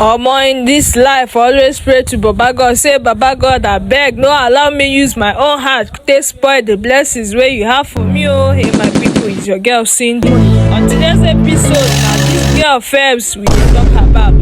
Omo, in this life always pray to Baba God, say Baba God abeg no allow me use my own heart take spoil the blessings wey you have for me. Oh hey my people, it's your girl Cindy. On today's episode na this girl Faves we dey talk about.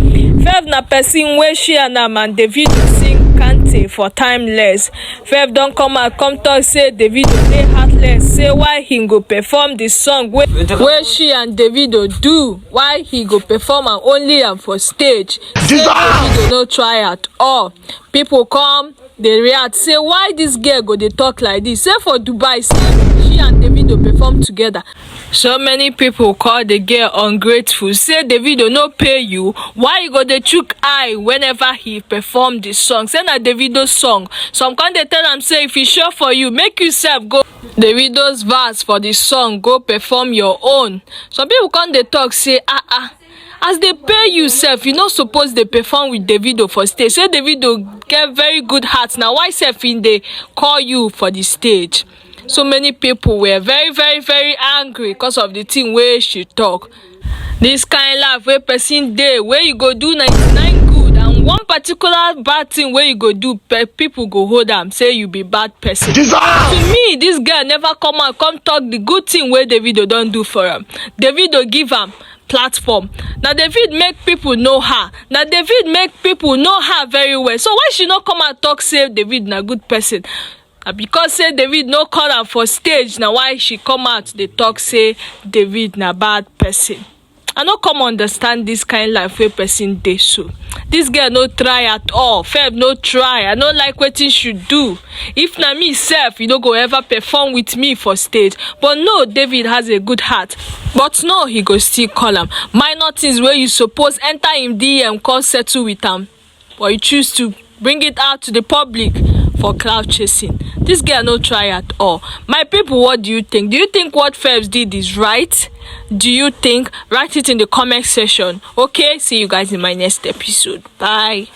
Faves na person wey she and am and Davido sing Kante for Timeless. Faves don come out come talk say Davido dey heartless, say why he go perform the song wey she and Davido do, why he go perform am only am for stage. Say Davido no try at all. People come dey react say why this girl go dey talk like this, say for Dubai say she and Davido perform together. So many people call the girl ungrateful, say Davido no pay you, why you go dey chook eye whenever he perform the song, say na Davido song. Some come dey tell am say if e sure for you make you sef go Davido's verse for the song go perform your own. Some people come dey talk say as they pay you sef you no suppose dey perform with Davido for stage, say Davido get very good heart, na why sef he dey call you for the stage. So many people were very angry because of the thing wey she talk. This kind life wey person dey wey you go do 99 good and one particular bad thing wey you go do, people go hold am say you be bad person. To me, this girl never come out come talk the good thing wey Davido don do for am. Davido give am platform. Now David make people know her. Now David make people know her very well. So why she no come and talk say David na good person? Because say David no call am for stage, na why she come out dey talk say David na bad person. I no come understand this kind life wey person dey so. This girl no try at all. Feb no try. I no like wetin she do. If na me sef, you no go ever perform with me for stage. But no, David has a good heart. But no, he go still call am. Minor things wey you suppose enter him DM come settle with am, but you choose to bring it out to the public for cloud chasing. This girl no try at all. My people, what do you think? Do you think what Febs did is right? Do you think? Write it in the comment section. Okay, see you guys in my next episode. Bye.